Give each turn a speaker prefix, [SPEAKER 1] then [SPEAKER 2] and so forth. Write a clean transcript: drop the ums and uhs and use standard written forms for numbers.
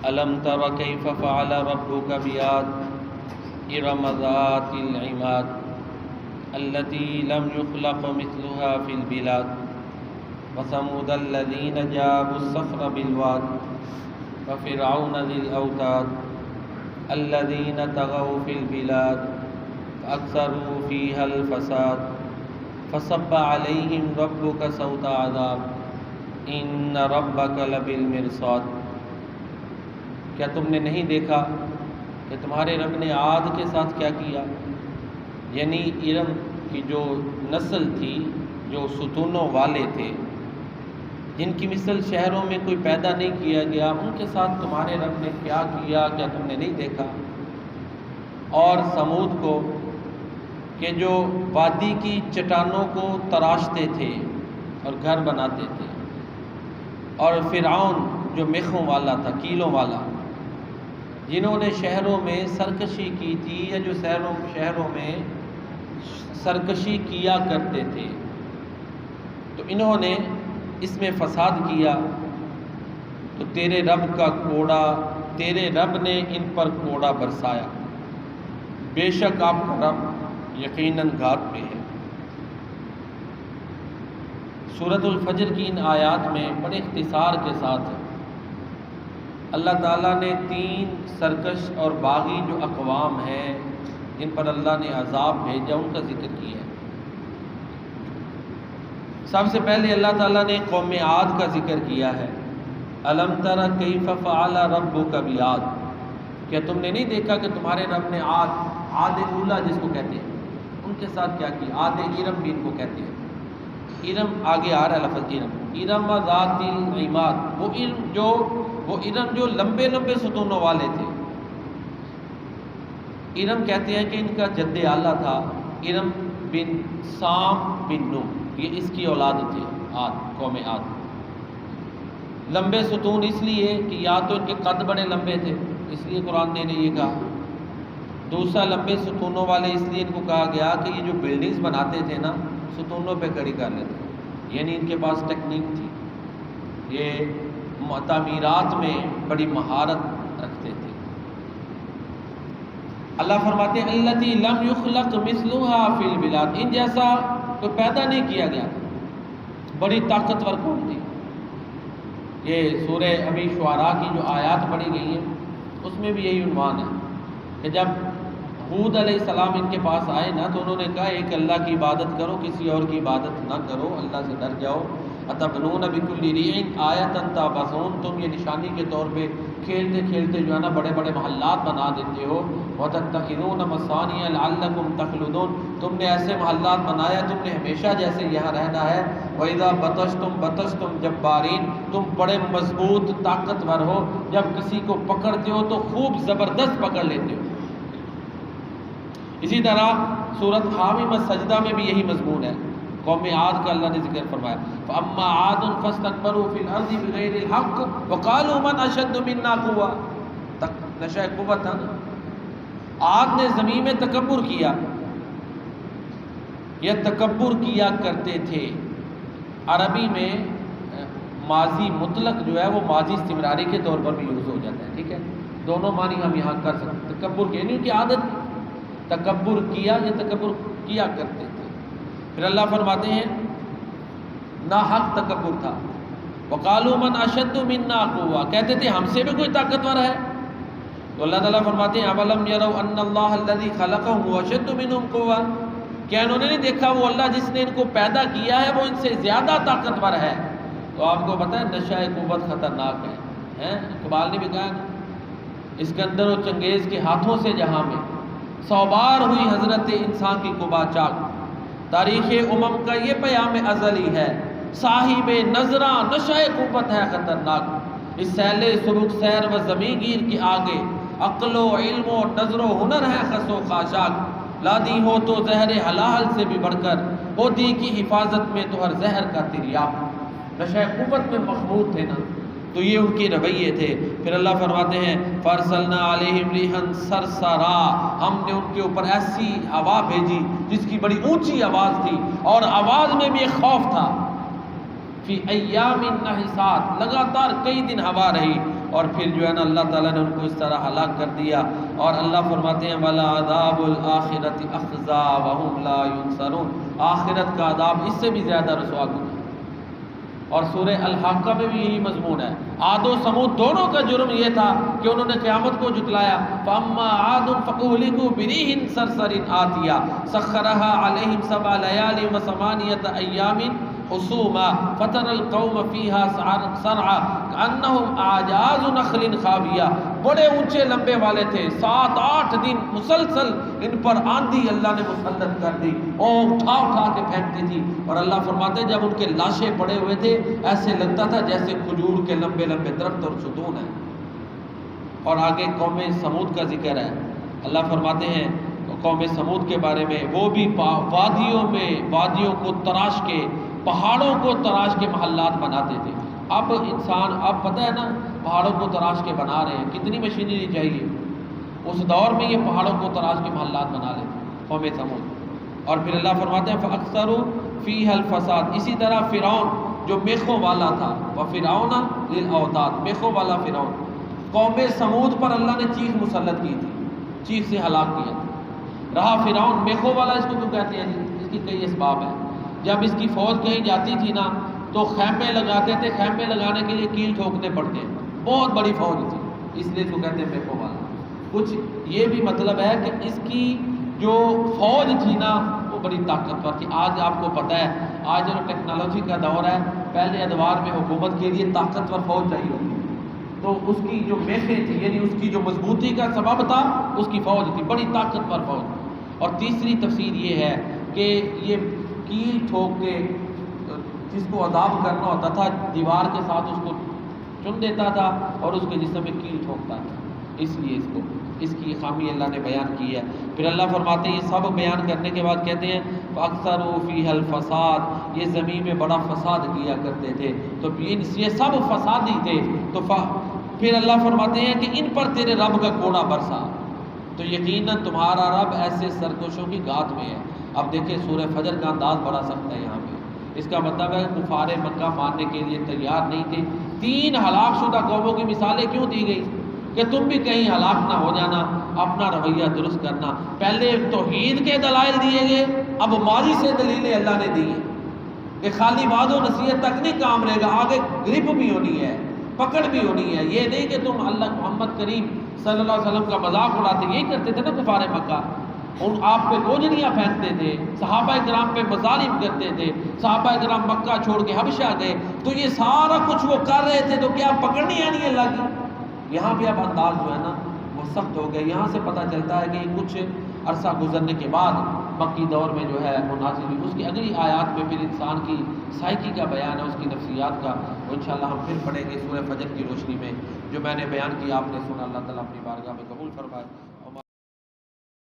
[SPEAKER 1] ألم تر كيف فعل ربك بعاد إرم ذات العماد التي لم يخلق مثلها في البلاد وثمود الذين جابوا الصخر بالواد وفرعون ذي الأوتاد الذين طغوا في البلاد فأكثروا فيها الفساد فصب عليهم ربك سوط عذاب إن ربك لبالمرصاد۔ کیا تم نے نہیں دیکھا کہ تمہارے رب نے عاد کے ساتھ کیا کیا؟ یعنی ارم کی جو نسل تھی، جو ستونوں والے تھے، جن کی مثل شہروں میں کوئی پیدا نہیں کیا گیا، ان کے ساتھ تمہارے رب نے کیا کیا؟ کیا تم نے نہیں دیکھا؟ اور سمود کو کہ جو وادی کی چٹانوں کو تراشتے تھے اور گھر بناتے تھے، اور فرعون جو میخوں والا تھا، کیلوں والا، جنہوں نے شہروں میں سرکشی کی تھی، یا جو شہروں میں سرکشی کیا کرتے تھے، تو انہوں نے اس میں فساد کیا، تو تیرے رب نے ان پر کوڑا برسایا، بے شک آپ کا رب یقیناً گھات پہ ہے۔ سورۃ الفجر کی ان آیات میں بڑے اختصار کے ساتھ اللہ تعالیٰ نے 3 سرکش اور باغی جو اقوام ہیں جن پر اللہ نے عذاب بھیجا، ان کا ذکر کیا ہے۔ سب سے پہلے اللہ تعالیٰ نے قوم عاد کا ذکر کیا ہے۔ الم تر کیف فعل ربک بعاد، کیا تم نے نہیں دیکھا کہ تمہارے رب نے عاد اولا جس کو کہتے ہیں ان کے ساتھ کیا کیا؟ عاد ارم بھی ان کو کہتے ہیں۔ ارم آگے آ رہا ہے لفظ ارم ذات العماد، وہ ارم جو لمبے لمبے ستونوں والے تھے۔ ارم کہتے ہیں کہ ان کا جد اعلیٰ تھا ارم بن سام بن نوح، یہ اس کی اولاد تھے قوم عاد۔ لمبے ستون اس لیے کہ یا تو ان کے قد بڑے لمبے تھے، اس لیے قرآن نے یہ کہا۔ دوسرا، لمبے ستونوں والے اس لیے ان کو کہا گیا کہ یہ جو بلڈنگز بناتے تھے نا، ستونوں پہ کھڑی کر لیتے، یعنی ان کے پاس ٹیکنیک تھی، یہ تعمیرات میں بڑی مہارت رکھتے تھے۔ اللہ فرماتے ہیں التی لم یخلق مثلها فی البلاد، ان جیسا کوئی پیدا نہیں کیا گیا، بڑی طاقتور قوم تھی۔ یہ سورہ ابھی شعراء کی جو آیات پڑھی گئی ہیں اس میں بھی یہی عنوان ہے کہ جب ہود علیہ السلام ان کے پاس آئے نا، تو انہوں نے کہا ایک اللہ کی عبادت کرو، کسی اور کی عبادت نہ کرو، اللہ سے ڈر جاؤ۔ اتبنون بکل ریع آیۃ تعبثون، تم یہ نشانی کے طور پہ کھیلتے کھیلتے جو ہے نا بڑے بڑے محلات بنا دیتے ہو۔ وتتخذون مصانع لعلکم تخلدون، تم نے ایسے محلات بنایا تم نے ہمیشہ جیسے یہاں رہنا ہے۔ وَإِذَا بَطَشْتُمْ جَبَّارِينَ، تم بڑے مضبوط طاقتور ہو، جب کسی کو پکڑتے ہو تو خوب زبردست پکڑ لیتے ہو۔ اسی طرح سورۃ حامیم السجدہ میں بھی یہی مضمون ہے، قوم عاد کا اللہ نے ذکر فرمایا۔ فَأَمَّا عَادٌ فَاسْتَكْبَرُوا فِي الْأَرْضِ بِغَيْرِ الْحَقِّ وَقَالُوا مَنْ أَشَدُّ مِنَّا قُوَّةً، نشۂ قوت تھا نا۔ عاد نے زمین میں تکبر کیا، یہ تکبر کیا کرتے تھے۔ عربی میں ماضی مطلق جو ہے وہ ماضی استمراری کے طور پر بھی یوز ہو جاتا ہے، ٹھیک ہے، دونوں معنی ہم یہاں کر سکتے ہیں۔ تکبر کی یعنی ان کی عادت تکبر کیا، یہ تکبر کیا کرتے تھے۔ پھر اللہ فرماتے ہیں ناحق تکبر تھا۔ وقالوا من اشد منا قوة، کہتے تھے ہم سے بھی کوئی طاقتور ہے۔ تو اللہ تعالیٰ فرماتے ہیں اولم يروا ان اللہ الذي خلقهم هو اشد منهم قوة، کیا انہوں نے نہیں دیکھا وہ اللہ جس نے ان کو پیدا کیا ہے وہ ان سے زیادہ طاقتور ہے۔ تو آپ کو پتہ ہے نشۂ قوت خطرناک ہے، اقبال نے بھی کہا نا، اسکندر و چنگیز کے ہاتھوں سے جہاں میں 100 بار ہوئی حضرت انسان کی قبا چاک، تاریخ امم کا یہ پیام ازلی ہے، صاحب نظراں نشۂ قوت ہے خطرناک، اس سیل سبک سیر و زمین گیر کے آگے عقل و علم و نظر و ہنر ہے خس و خاشاک، لادی ہو تو زہر حلال سے بھی بڑھ کر ہوتی کی حفاظت میں تو ہر زہر کا تریاق۔ نشۂ قوت میں مخمور تھے نا، تو یہ ان کے رویے تھے۔ پھر اللہ فرماتے ہیں فَأَرْسَلْنَا عَلَيْهِمْ رِيحًا صَرْصَرًا، ہم نے ان کے اوپر ایسی ہوا بھیجی جس کی بڑی اونچی آواز تھی اور آواز میں بھی ایک خوف تھا۔ فی ایام نحسات، لگاتار کئی دن ہوا رہی، اور پھر جو ہے نا اللہ تعالیٰ نے ان کو اس طرح ہلاک کر دیا. اور اللہ فرماتے ہیں وَلَعَذَابُ الْآخِرَةِ أَخْزَىٰ وَهُمْ لَا يُنصَرُونَ. آخرت کا عذاب اس سے بھی زیادہ رسوا کن ہے. اور سورہ الحاقہ میں بھی یہی مضمون ہے. عاد و سمود دونوں کا جرم یہ تھا کہ انہوں نے قیامت کو جھٹلایا. فَأَمَّا عَادٌ فَأُهْلِكُوا بِرِيحٍ صَرْصَرٍ عَاتِيَةٍ سَخَّرَهَا عَلَيْهِمْ 7 لَيَالٍ و8 أَيَّامٍ حُسُومًا فَتَرَى الْقَوْمَ فِيهَا صَرْعَىٰ كَأَنَّهُمْ أَعْجَازُ نَخْلٍ خَاوِيَةٍ. بڑے اونچے لمبے والے تھے. 7-8 دن مسلسل ان پر آندھی اللہ نے مسلط کر دی اور اٹھا اٹھا کے پھینکتی تھی. اور اللہ فرماتے ہیں جب ان کے لاشیں پڑے ہوئے تھے ایسے لگتا تھا جیسے کھجور کے لمبے لمبے درخت اور ستون ہیں. اور آگے قوم سمود کا ذکر ہے. اللہ فرماتے ہیں قوم سمود کے بارے میں وہ بھی وادیوں کو تراش کے پہاڑوں کو تراش کے محلات بناتے تھے. اب انسان اب پتہ ہے نا پہاڑوں کو تراش کے بنا رہے ہیں, کتنی مشینری چاہیے. اس دور میں یہ پہاڑوں کو تراش کے محلات بنا لیتے قوم سمود. اور پھر اللہ فرماتے ہیں فَأَكْثَرُوا فِيهَا الْفَسَادَ. اسی طرح فرعون جو میخوں والا تھا وَفِرْعَوْنَ ذِي الْأَوْتَادِ, میخوں والا فرعون. قوم سمود پر اللہ نے چیخ مسلط کی تھی, چیخ سے ہلاک کیا تھا. رہا فرعون میخوں والا, اس کو کیوں کہتے ہیں؟ اس کی کئی اسباب ہیں. جب اس کی فوج کہیں جاتی تھی نا تو خیمے لگاتے تھے. خیمے لگانے کے لیے کیل ٹھوکنے پڑتے ہیں. بہت بڑی فوج تھی اس لیے اس کو کہتے ہیں میخوں والا. کچھ یہ بھی مطلب ہے کہ اس کی جو فوج تھی نا وہ بڑی طاقتور تھی. آج آپ کو پتہ ہے آج جو ٹیکنالوجی کا دور ہے, پہلے ادوار میں حکومت کے لیے طاقتور فوج چاہیے ہوتی, تو اس کی جو میخیں تھی یعنی اس کی جو مضبوطی کا سبب تھا اس کی فوج تھی, بڑی طاقتور فوج. اور تیسری تفسیر یہ ہے کہ یہ کیل ٹھوک کے جس کو عذاب کرنا ہوتا تھا دیوار کے ساتھ اس کو چن دیتا تھا اور اس کے جسم میں کیل ٹھوکتا تھا, اس لیے اس کی خامی اللہ نے بیان کی ہے. پھر اللہ فرماتے ہیں یہ سب بیان کرنے کے بعد کہتے ہیں فَأَكْثَرُوا فِيهَا الْفَسَادَ. یہ زمین میں بڑا فساد کیا کرتے تھے, تو یہ سب فسادی تھے. تو پھر اللہ فرماتے ہیں کہ ان پر تیرے رب کا کوڑا برسا, تو یقیناً تمہارا رب ایسے سرکشوں کی گھات میں ہے. اب دیکھیں سورہ فجر کا انداز بڑا سخت ہے یہاں پہ. اس کا مطلب ہے کفار مکہ ماننے کے لیے تیار نہیں تھے. 3 ہلاک شدہ قوموں کی مثالیں کیوں دی گئی کہ تم بھی کہیں ہلاک نہ ہو جانا, اپنا رویہ درست کرنا. پہلے توحید کے دلائل دیے گئے, اب ماضی سے دلیلیں اللہ نے دی ہیں کہ خالی وعد و نصیحت تک نہیں کام رہے گا, آگے گرپ بھی ہونی ہے, پکڑ بھی ہونی ہے. یہ نہیں کہ تم اللہ محمد کریم صلی اللہ علیہ وسلم کا مذاق اڑاتے. یہی کرتے تھے نا کفار مکہ, ان آپ پہ گوجریاں پھینکتے تھے, صحابہ کرام پہ مظالم کرتے تھے. صحابہ کرام مکہ چھوڑ کے حبشہ گئے, تو یہ سارا کچھ وہ کر رہے تھے, تو کیا پکڑنی آنی اللہ کی. یہاں بھی اب انداز جو ہے نا وہ سخت ہو گیا. یہاں سے پتہ چلتا ہے کہ کچھ عرصہ گزرنے کے بعد مکی دور میں جو ہے وہ نازل ہوئی. اس کی اگلی آیات میں پھر انسان کی سائیکی کا بیان ہے, اس کی نفسیات کا, وہ انشاءاللہ ہم پھر پڑھیں گے سورہ فجر کی روشنی میں. جو میں نے بیان کیا آپ نے سنا, اللہ تعالیٰ اپنی بارگاہ میں قبول فرمائے.